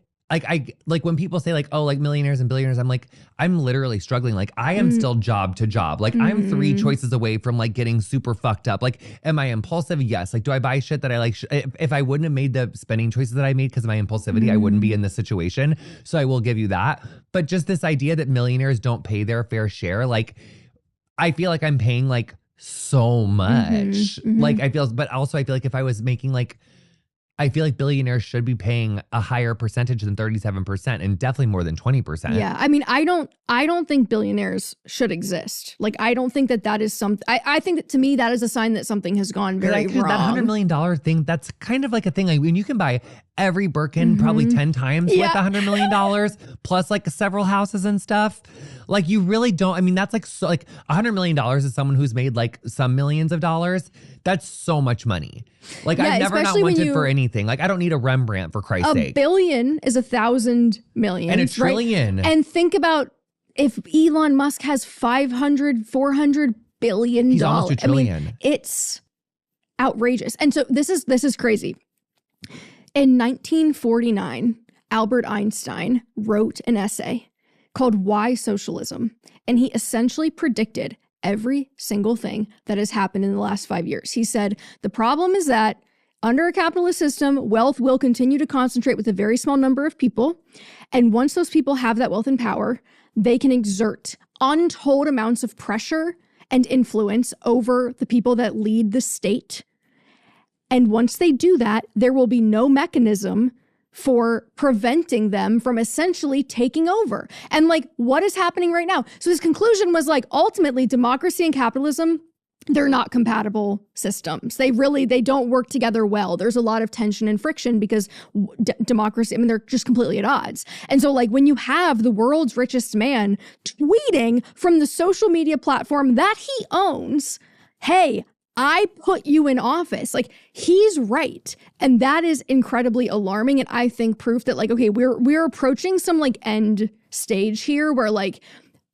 S2: like when people say like, oh, like millionaires and billionaires, I'm like, I'm literally struggling. Like I am still job to job. Like I'm 3 choices away from like getting super fucked up. Like, am I impulsive? Yes. Like, do I buy shit that I like? If I wouldn't have made the spending choices that I made because of my impulsivity, I wouldn't be in this situation. So I will give you that. But just this idea that millionaires don't pay their fair share, like I feel like I'm paying like so much. Like I feel, but also I feel like if I was making like, I feel like billionaires should be paying a higher percentage than 37% and definitely more than 20%. Yeah. I mean, I don't think billionaires should exist. Like, I don't think that is something, I think that to me, that is a sign that something has gone very wrong.
S1: That $100 million thing, that's kind of like a thing. Like when you can buy every Birkin probably 10 times with $100 million plus like several houses and stuff. Like you really don't, I mean, that's like, so like $100 million is someone who's made like some millions of dollars. That's so much money. Like I've never not wanted for anything. Like I don't need a Rembrandt for Christ's sake.
S2: A billion is 1,000 million.
S1: And a trillion.
S2: Right? And think about if Elon Musk has $400 billion.
S1: He's almost $2 trillion.
S2: I mean, it's outrageous. And so this is crazy. In 1949, Albert Einstein wrote an essay called Why Socialism? And he essentially predicted every single thing that has happened in the last 5 years. He said, the problem is that under a capitalist system, wealth will continue to concentrate with a very small number of people. And once those people have that wealth and power, they can exert untold amounts of pressure and influence over the people that lead the state. And once they do that, there will be no mechanism for preventing them from essentially taking over. And like, what is happening right now? So his conclusion was like, ultimately, democracy and capitalism, they're not compatible systems. They don't work together well. There's a lot of tension and friction because democracy, I mean, they're just completely at odds. And so like when you have the world's richest man tweeting from the social media platform that he owns, hey, I put you in office. Like he's right. And that is incredibly alarming. And I think proof that like, okay, we're approaching some like end stage here where like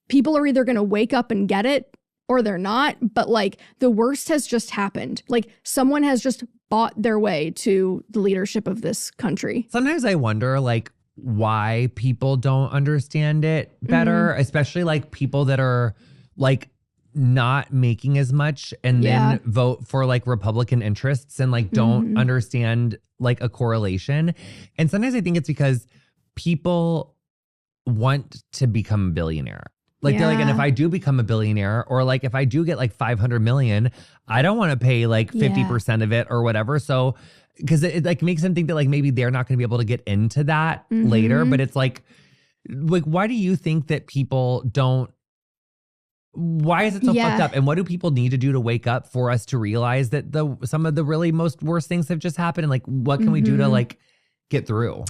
S2: people are either going to wake up and get it or they're not. But like the worst has just happened. Like someone has just bought their way to the leadership of this country.
S1: Sometimes I wonder like why people don't understand it better, especially like people that are like not making as much and then vote for like Republican interests and like don't understand like a correlation. And sometimes I think it's because people want to become a billionaire. Like they're like, and if I do become a billionaire or like if I do get like 500 million, I don't want to pay like 50% of it or whatever. So because it like makes them think that like maybe they're not going to be able to get into that later. But it's like why do you think that people don't? Why is it so fucked up? And what do people need to do to wake up for us to realize that some of the really most worst things have just happened? And like, what can we do to like get through?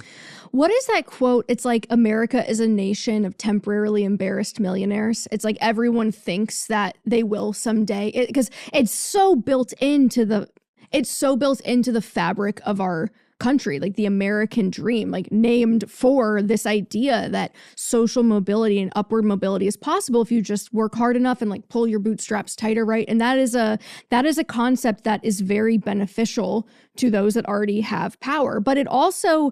S2: What is that quote? It's like America is a nation of temporarily embarrassed millionaires. It's like everyone thinks that they will someday because it's so built into the fabric of our country, like the American dream, like named for this idea that social mobility and upward mobility is possible if you just work hard enough and like pull your bootstraps tighter, right? And that is a concept that is very beneficial to those that already have power. But it also,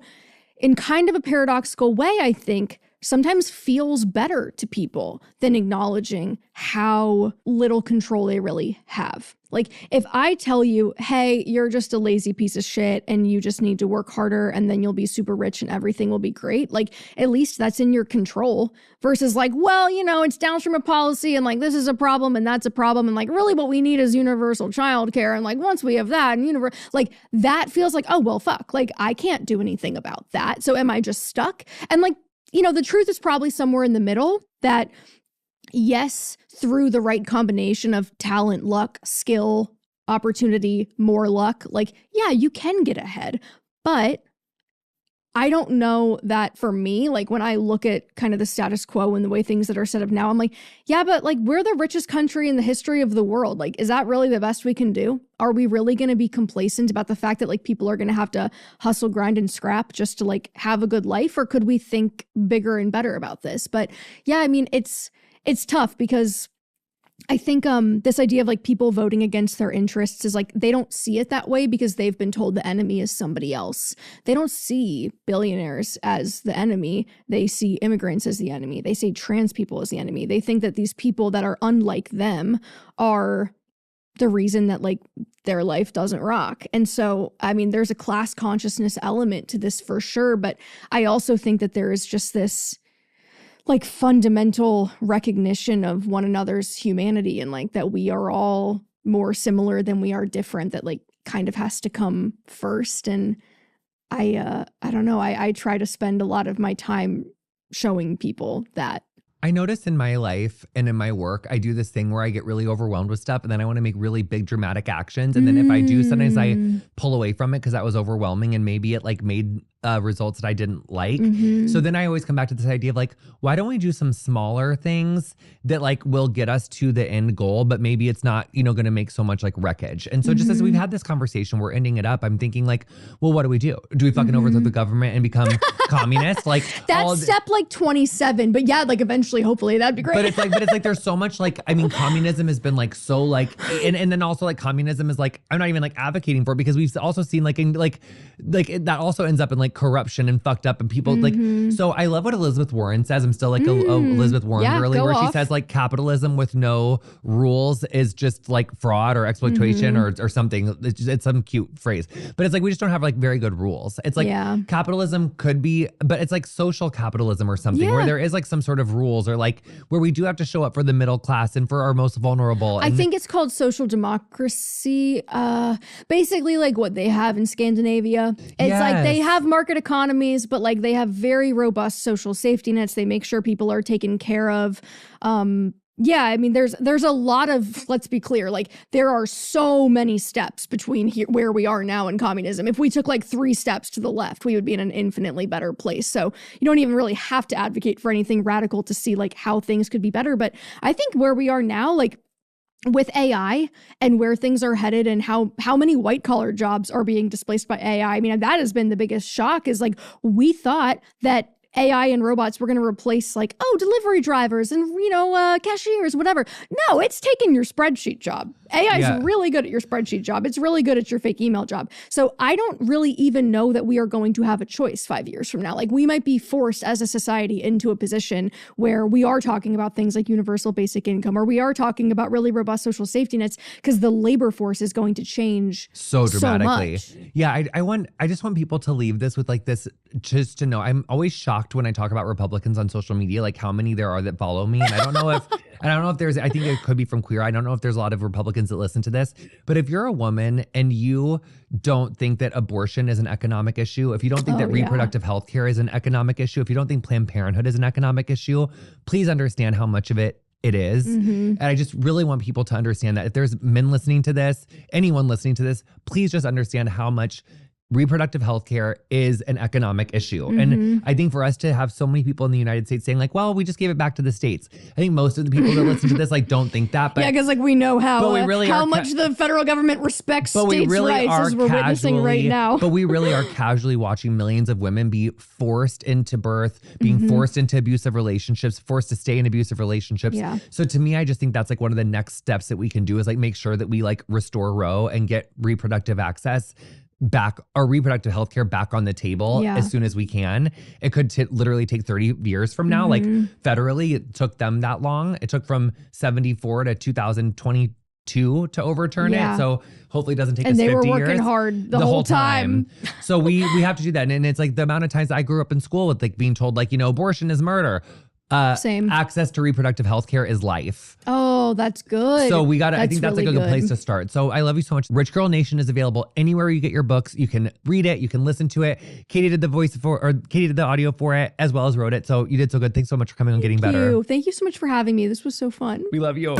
S2: in kind of a paradoxical way, I think, sometimes feels better to people than acknowledging how little control they really have. Like if I tell you, hey, you're just a lazy piece of shit and you just need to work harder and then you'll be super rich and everything will be great. Like at least that's in your control versus like, well, you know, it's downstream of policy and like this is a problem and that's a problem. And like really what we need is universal childcare. And like once we have that and like that feels like, oh, well, fuck, like I can't do anything about that. So am I just stuck? And like, you know, the truth is probably somewhere in the middle that yes, through the right combination of talent, luck, skill, opportunity, more luck, like, yeah, you can get ahead. But I don't know that for me, like when I look at kind of the status quo and the way things that are set up now, I'm like, yeah, but like we're the richest country in the history of the world. Like, is that really the best we can do? Are we really going to be complacent about the fact that like people are going to have to hustle, grind, and scrap just to like have a good life? Or could we think bigger and better about this? But yeah, I mean, it's tough because I think this idea of like people voting against their interests is like they don't see it that way because they've been told the enemy is somebody else. They don't see billionaires as the enemy. They see immigrants as the enemy. They see trans people as the enemy. They think that these people that are unlike them are the reason that like their life doesn't rock. And so, I mean, there's a class consciousness element to this for sure. But I also think that there is just this like fundamental recognition of one another's humanity and like that we are all more similar than we are different, that like kind of has to come first. And I don't know, I try to spend a lot of my time showing people that.
S1: I notice in my life and in my work, I do this thing where I get really overwhelmed with stuff and then I want to make really big dramatic actions. And then if I do, sometimes I pull away from it because that was overwhelming and maybe it like made results that I didn't like. So then I always come back to this idea of like, why don't we do some smaller things that like will get us to the end goal, but maybe it's not, you know, going to make so much like wreckage. And so just as we've had this conversation, we're ending it up. I'm thinking like, well, what do we do? Do we fucking overthrow the government and become communist? Like
S2: that's step like 27, but yeah, like eventually, hopefully that'd be great.
S1: But it's like, there's so much like, I mean, communism has been like, so like, and then also like communism is like, I'm not even like advocating for it because we've also seen like, in like that also ends up in like corruption and fucked up and people like, so I love what Elizabeth Warren says. I'm still like a Elizabeth Warren girly where she says like capitalism with no rules is just like fraud or exploitation or something. It's some cute phrase, but it's like, we just don't have like very good rules. It's like capitalism could be, but it's like social capitalism or something where there is like some sort of rules or like where we do have to show up for the middle class and for our most vulnerable.
S2: I think it's called social democracy. Basically like what they have in Scandinavia. It's like they have market economies, but like they have very robust social safety nets. They make sure people are taken care of. Yeah, I mean, there's a lot of, let's be clear, like there are so many steps between here, where we are now in communism. If we took like 3 steps to the left, we would be in an infinitely better place. So you don't even really have to advocate for anything radical to see like how things could be better. But I think where we are now, like with AI and where things are headed and how many white collar jobs are being displaced by AI. I mean, that has been the biggest shock is like, we thought that AI and robots were going to replace like, delivery drivers and, cashiers, whatever. No, it's taking your spreadsheet job. AI is really good at your spreadsheet job. It's really good at your fake email job. So I don't really even know that we are going to have a choice 5 years from now. Like we might be forced as a society into a position where we are talking about things like universal basic income, or we are talking about really robust social safety nets because the labor force is going to change
S1: so dramatically.
S2: So much.
S1: Yeah, I just want people to leave this with like this, just to know, I'm always shocked when I talk about Republicans on social media, like how many there are that follow me. And I don't know if there's, I think it could be from Queer. I don't know if there's a lot of Republicans that listen to this, but if you're a woman and you don't think that abortion is an economic issue, if you don't think that reproductive health care is an economic issue, if you don't think Planned Parenthood is an economic issue, please understand how much of it is. And I just really want people to understand that if there's men listening to this, anyone listening to this, please just understand how much reproductive health care is an economic issue. And I think for us to have so many people in the United States saying like, well, we just gave it back to the states. I think most of the people that listen to this like don't think that. But
S2: because like we know how much the federal government respects states' rights as we're witnessing right now.
S1: But we really are casually watching millions of women be forced into birth, being forced into abusive relationships, forced to stay in abusive relationships. So to me, I just think that's like one of the next steps that we can do is like make sure that we like restore Roe and get reproductive access back, or reproductive health care back on the table as soon as we can. It could literally take 30 years from now. Like federally, it took them that long. It took from 74 to 2022 to overturn it. So hopefully it doesn't take us 50 years.
S2: And they were working hard the whole time.
S1: So we have to do that. And it's like the amount of times I grew up in school with like being told like, abortion is murder.
S2: Same.
S1: Access to reproductive health care is life.
S2: Oh, that's good.
S1: So I think that's
S2: really
S1: like a good place to start. So I love you so much. Rich Girl Nation is available anywhere you get your books. You can read it, you can listen to it. Katie did the audio for it as well as wrote it. So you did so good. Thanks so much for coming on Getting Better.
S2: Thank you so much for having me. This was so fun.
S1: We love you.